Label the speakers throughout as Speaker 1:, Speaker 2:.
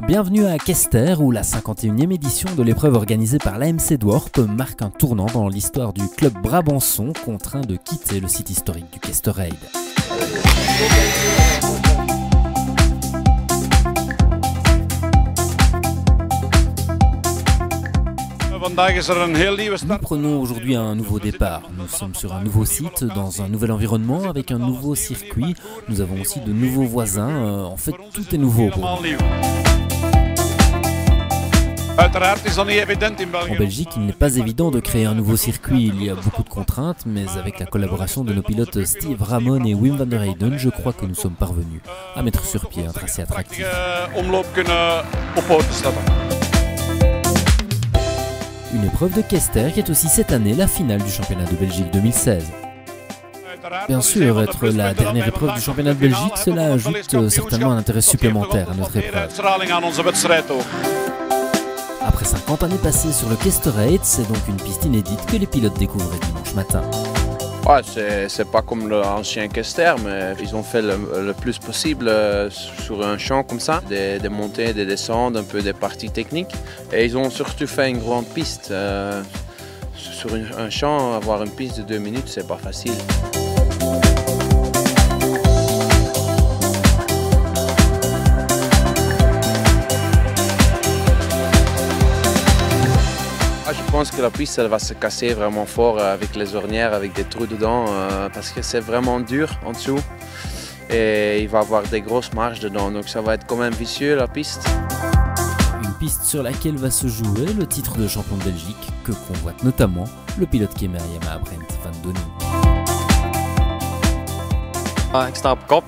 Speaker 1: Bienvenue à Kester où la 51e édition de l'épreuve organisée par l'AMC Dworp marque un tournant dans l'histoire du club brabançon contraint de quitter le site historique du Kester Raid. Nous prenons aujourd'hui un nouveau départ. Nous sommes sur un nouveau site, dans un nouvel environnement, avec un nouveau circuit. Nous avons aussi de nouveaux voisins. En fait, tout est nouveau pour nous. En Belgique, il n'est pas évident de créer un nouveau circuit. Il y a beaucoup de contraintes, mais avec la collaboration de nos pilotes Steve Ramon et Wim van der Heyden, je crois que nous sommes parvenus à mettre sur pied un tracé attractif. Une épreuve de Kester qui est aussi cette année la finale du championnat de Belgique 2016. Bien sûr, être la dernière épreuve du championnat de Belgique, cela ajoute certainement un intérêt supplémentaire à notre épreuve. Après 50 années passées sur le Kester Raid, c'est donc une piste inédite que les pilotes découvraient dimanche matin.
Speaker 2: Ouais, c'est pas comme l'ancien Kester, mais ils ont fait le plus possible sur un champ comme ça, des montées, des descentes, un peu des parties techniques. Et ils ont surtout fait une grande piste. Sur un champ, avoir une piste de 2 minutes, c'est pas facile. Je pense que la piste elle va se casser vraiment fort avec les ornières, avec des trous dedans, parce que c'est vraiment dur en dessous et il va y avoir des grosses marges dedans, donc ça va être quand même vicieux la piste.
Speaker 1: Une piste sur laquelle va se jouer le titre de champion de Belgique que convoite notamment le pilote Kemer Yamaha Brent van Donning.
Speaker 3: Ik sta op kop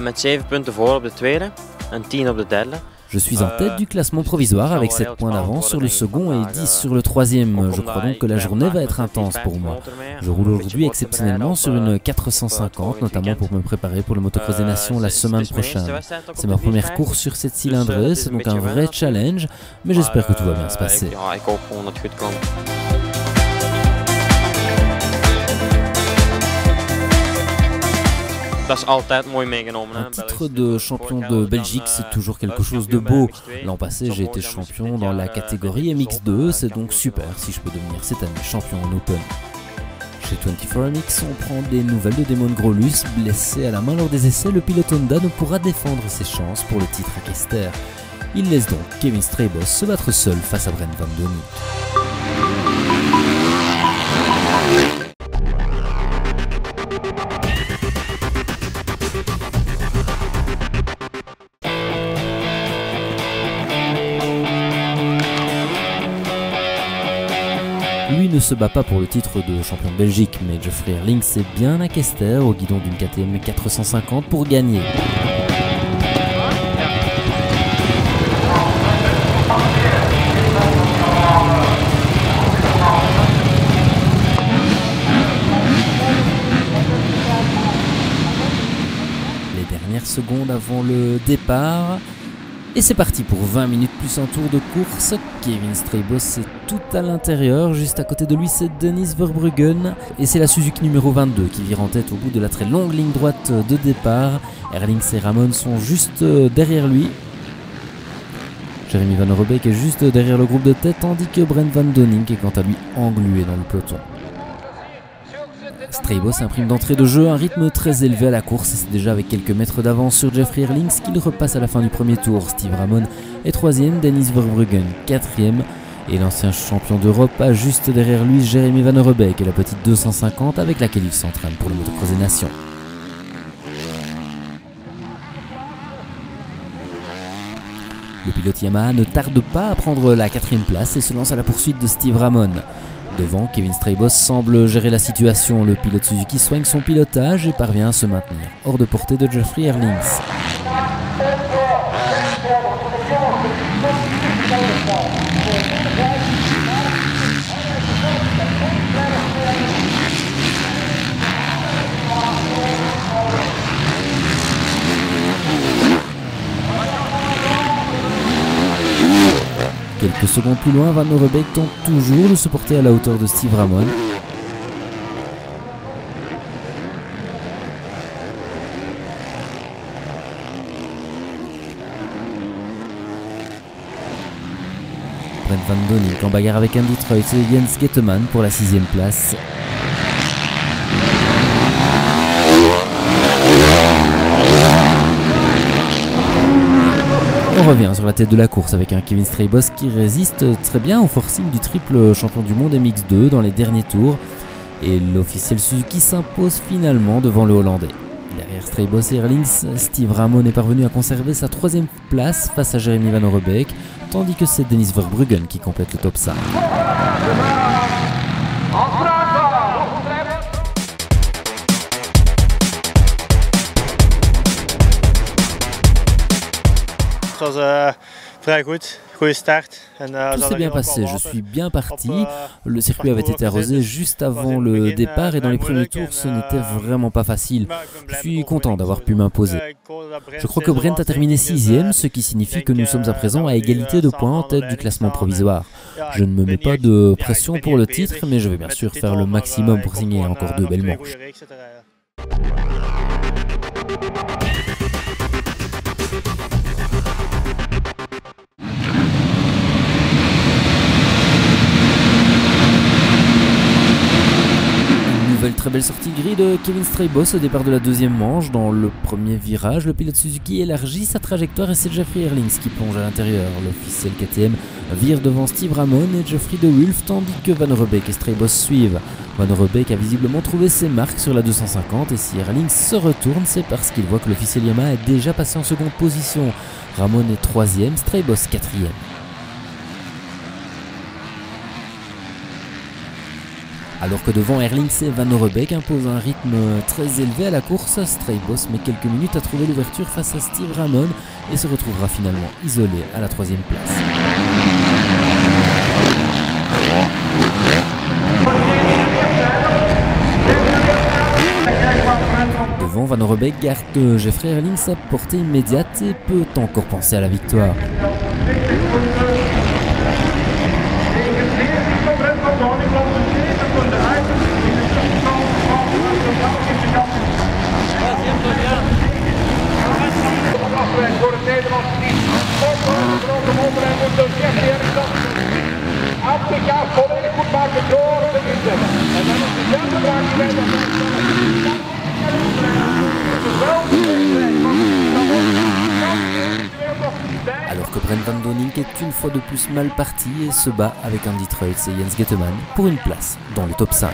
Speaker 3: met 7 punten voor op de tweede en 10 op de derde.
Speaker 1: Je suis en tête du classement provisoire avec 7 points d'avance sur le second et 10 sur le troisième. Je crois donc que la journée va être intense pour moi. Je roule aujourd'hui exceptionnellement sur une 450, notamment pour me préparer pour le Motocross des Nations la semaine prochaine. C'est ma première course sur cette cylindreuse, c'est donc un vrai challenge, mais j'espère que tout va bien se passer. Un titre de champion de Belgique, c'est toujours quelque chose de beau. L'an passé, j'ai été champion dans la catégorie MX2, c'est donc super si je peux devenir cette année champion en Open. Chez 24MX, on prend des nouvelles de Damon Grolus. Blessé à la main lors des essais, le pilote Honda ne pourra défendre ses chances pour le titre à Kester. Il laisse donc Kevin Straybos se battre seul face à Brent van Donning. Lui ne se bat pas pour le titre de champion de Belgique, mais Geoffrey Herlings est bien à Kester au guidon d'une KTM 450 pour gagner. Les dernières secondes avant le départ. Et c'est parti pour 20 minutes plus un tour de course. Kevin Straybos est tout à l'intérieur. Juste à côté de lui, c'est Dennis Verbruggen. Et c'est la Suzuki numéro 22 qui vire en tête au bout de la très longue ligne droite de départ. Herlings et Ramon sont juste derrière lui. Jeremy Van Robeek est juste derrière le groupe de tête, tandis que Brent van Donning est quant à lui englué dans le peloton. Straybos imprime d'entrée de jeu un rythme très élevé à la course et c'est déjà avec quelques mètres d'avance sur Geoffrey Herlings qu'il repasse à la fin du premier tour. Steve Ramon est 3e, Dennis Verbruggen 4e et l'ancien champion d'Europe a juste derrière lui Jeremy Van Robeek et la petite 250 avec laquelle il s'entraîne pour le Motocross des Nations. Le pilote Yamaha ne tarde pas à prendre la 4e place et se lance à la poursuite de Steve Ramon. Devant, Kevin Straybos semble gérer la situation. Le pilote Suzuki soigne son pilotage et parvient à se maintenir hors de portée de Geoffrey Herlings. Quelques secondes plus loin, Van Robeek tente toujours de se porter à la hauteur de Steve Ramon. Brent Van Donink en bagarre avec Andy Treut et Jens Gettemann pour la 6e place. On revient sur la tête de la course avec un Kevin Strijbos qui résiste très bien au forcing du triple champion du monde MX2 dans les derniers tours. Et l'officiel Suzuki s'impose finalement devant le Hollandais. Derrière Strijbos et Herlings, Steve Ramon est parvenu à conserver sa 3e place face à Jeremy Van Overbeek, tandis que c'est Dennis Verbruggen qui complète le top 5.
Speaker 4: Het was vrij goed, goede start.
Speaker 1: Tout s'est bien passé, je suis bien parti. Le circuit avait été arrosé juste avant le départ et dans les premiers tours ce n'était vraiment pas facile. Je suis content d'avoir pu m'imposer. Je crois que Brent a terminé 6e, ce qui signifie que nous sommes à présent à égalité de points en tête du classement provisoire. Je ne me mets pas de pression pour le titre, mais je vais bien sûr faire le maximum pour signer encore 2 belles manches. Très belle sortie gris de Kevin Strijbos au départ de la 2e manche. Dans le premier virage, le pilote Suzuki élargit sa trajectoire et c'est Jeffrey Herlings qui plonge à l'intérieur. L'officiel KTM vire devant Steve Ramon et Geoffrey De Wulf tandis que Van Overbeek et Strijbos suivent. Van Overbeek a visiblement trouvé ses marques sur la 250 et si Herlings se retourne, c'est parce qu'il voit que l'officiel Yamaha est déjà passé en seconde position. Ramon est 3e, Strijbos 4e. Alors que devant Herlings et Van Overbeek imposent un rythme très élevé à la course, Strijbos met quelques minutes à trouver l'ouverture face à Steve Ramon et se retrouvera finalement isolé à la 3e place. Devant, Van Overbeek garde Jeffrey Herlings à portée immédiate et peut encore penser à la victoire. Alors que Brent Van Donink est une fois de plus mal parti et se bat avec Andy Treut et Jens Gettemann pour une place dans le top 5.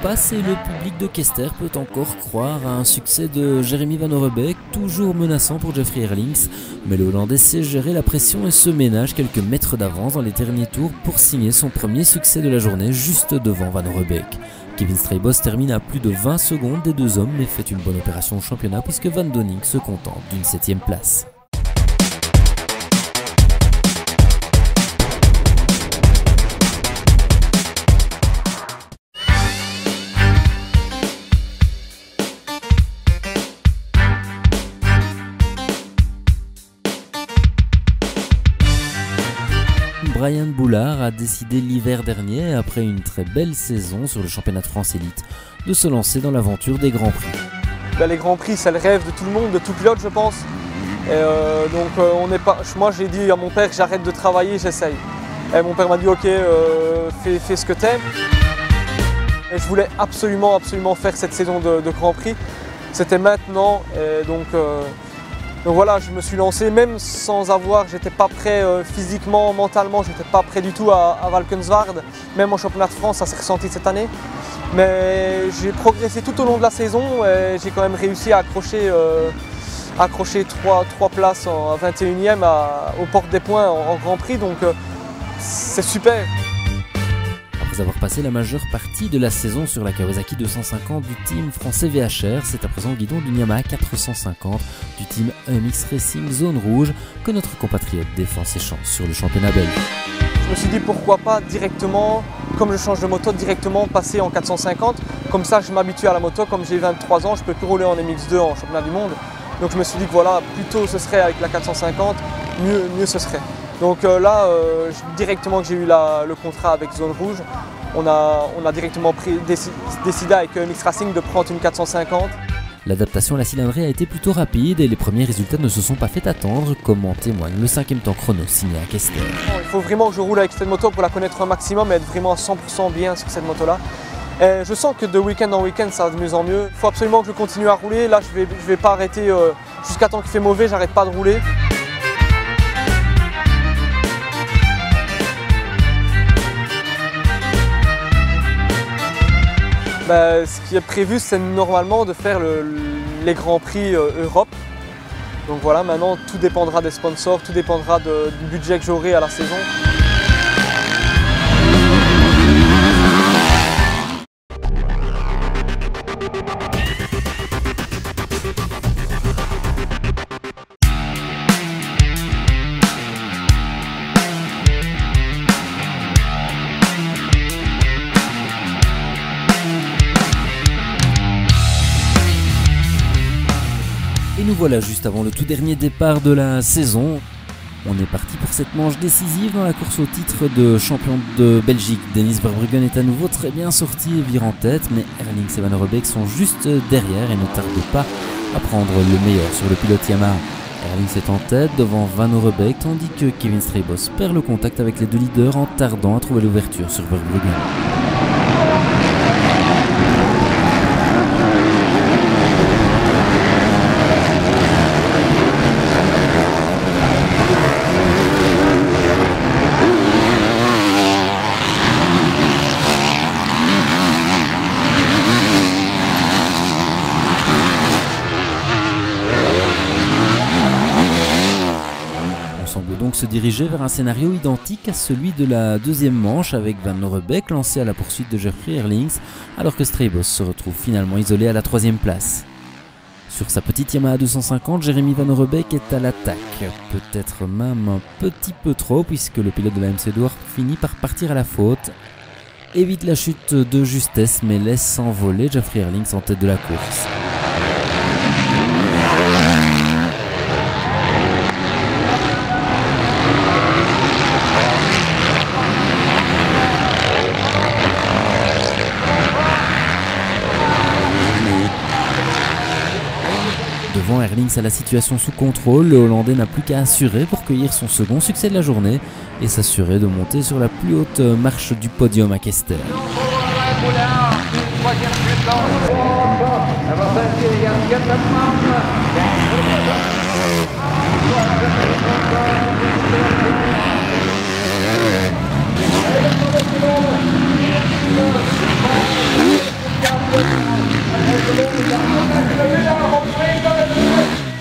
Speaker 1: Passe et le public de Kester peut encore croire à un succès de Jeremy Van Overbeek, toujours menaçant pour Jeffrey Herlings, mais le Hollandais sait gérer la pression et se ménage quelques mètres d'avance dans les derniers tours pour signer son premier succès de la journée juste devant Van Overbeek. Kevin Strijbos termine à plus de 20 secondes des 2 hommes mais fait une bonne opération au championnat puisque Van Donink se contente d'une 7e place. Brian Boulard a décidé l'hiver dernier, après une très belle saison sur le championnat de France Élite, de se lancer dans l'aventure des Grands Prix.
Speaker 5: Les Grands Prix, c'est le rêve de tout le monde, de tout pilote, je pense. Et on n'est pas. Moi, j'ai dit à mon père, j'arrête de travailler, j'essaye. Et mon père m'a dit, ok, fais ce que t'aimes. Et je voulais absolument faire cette saison de Grand Prix. C'était maintenant, et donc voilà, je me suis lancé, même sans avoir, j'étais pas prêt physiquement, mentalement, j'étais pas prêt du tout à Valkenswaard. Même en championnat de France, ça s'est ressenti cette année. Mais j'ai progressé tout au long de la saison et j'ai quand même réussi à accrocher 3 places à 21e aux portes des points en Grand Prix, donc c'est super.
Speaker 1: Après avoir passé la majeure partie de la saison sur la Kawasaki 250 du team français VHR, c'est à présent au guidon du Yamaha 450 du team MX Racing Zone Rouge que notre compatriote défend ses chances sur le championnat belge.
Speaker 5: Je me suis dit pourquoi pas directement comme je change de moto, directement passer en 450. Comme ça, je m'habitue à la moto. Comme j'ai 23 ans, je ne peux plus rouler en MX2 en championnat du monde. Donc je me suis dit que voilà, plus tôt ce serait avec la 450, mieux ce serait. Donc là, directement que j'ai eu le contrat avec Zone Rouge, on a directement décidé avec Mix Racing de prendre une 450.
Speaker 1: L'adaptation à la cylindrée a été plutôt rapide et les premiers résultats ne se sont pas fait attendre, comme en témoigne le 5e temps chrono signé à Kester.
Speaker 5: Il faut vraiment que je roule avec cette moto pour la connaître un maximum et être vraiment à 100% bien sur cette moto-là. Je sens que de week-end en week-end, ça va de mieux en mieux. Il faut absolument que je continue à rouler. Là, je vais pas arrêter jusqu'à temps qu'il fait mauvais, j'arrête pas de rouler. Ce qui est prévu, c'est normalement de faire les Grands Prix Europe. Donc voilà, maintenant tout dépendra des sponsors, tout dépendra du budget que j'aurai à la saison.
Speaker 1: Et nous voilà juste avant le tout dernier départ de la saison. On est parti pour cette manche décisive dans la course au titre de champion de Belgique. Dennis Verbruggen est à nouveau très bien sorti et vire en tête, mais Herlings et Van Roobeeck sont juste derrière et ne tardent pas à prendre le meilleur sur le pilote Yamaha. Herlings est en tête devant Van Roobeeck, tandis que Kevin Strijbos perd le contact avec les deux leaders en tardant à trouver l'ouverture sur Verbruggen. Donc se diriger vers un scénario identique à celui de la deuxième manche avec Van Roobeeck lancé à la poursuite de Jeffrey Herlings alors que Strijbos se retrouve finalement isolé à la 3e place. Sur sa petite Yamaha 250, Jeremy Van Roobeeck est à l'attaque, peut-être même un petit peu trop puisque le pilote de la MC Edwards finit par partir à la faute, évite la chute de justesse mais laisse s'envoler Jeffrey Herlings en tête de la course. Devant Herlings a la situation sous contrôle, le Hollandais n'a plus qu'à assurer pour cueillir son second succès de la journée et s'assurer de monter sur la plus haute marche du podium à Kester.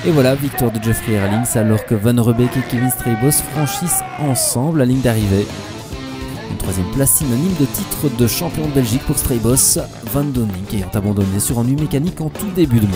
Speaker 1: Et voilà, victoire de Jeffrey Herlings alors que Van Roobeeck et Kevin Strijbos franchissent ensemble la ligne d'arrivée. Une 3e place synonyme de titre de champion de Belgique pour Strijbos, Van Donink ayant abandonné sur ennui mécanique en tout début de manche.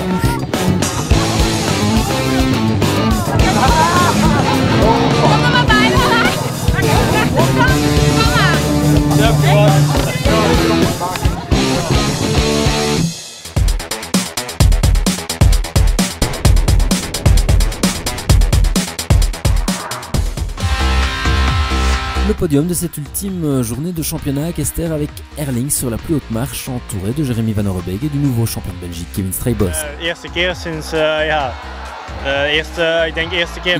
Speaker 1: Le podium de cette ultime journée de championnat à Kester avec Herlings sur la plus haute marche entouré de Jeremy Van Roobeeck et du nouveau champion de Belgique Kevin Strijbos. Il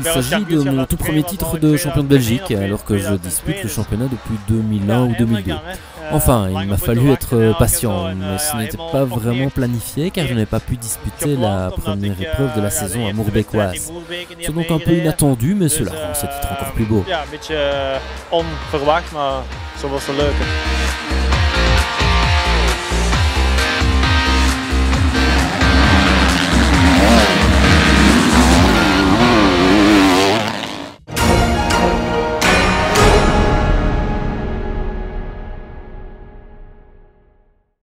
Speaker 1: s'agit de mon tout premier titre de champion de Belgique alors que je dispute le championnat depuis 2001 ou 2002. Enfin, il m'a fallu être patient, mais ce n'était pas vraiment planifié car je n'ai pas pu disputer la première épreuve de la saison à Moerbeckoise. C'est donc un peu inattendu, mais cela rend ce titre encore plus beau.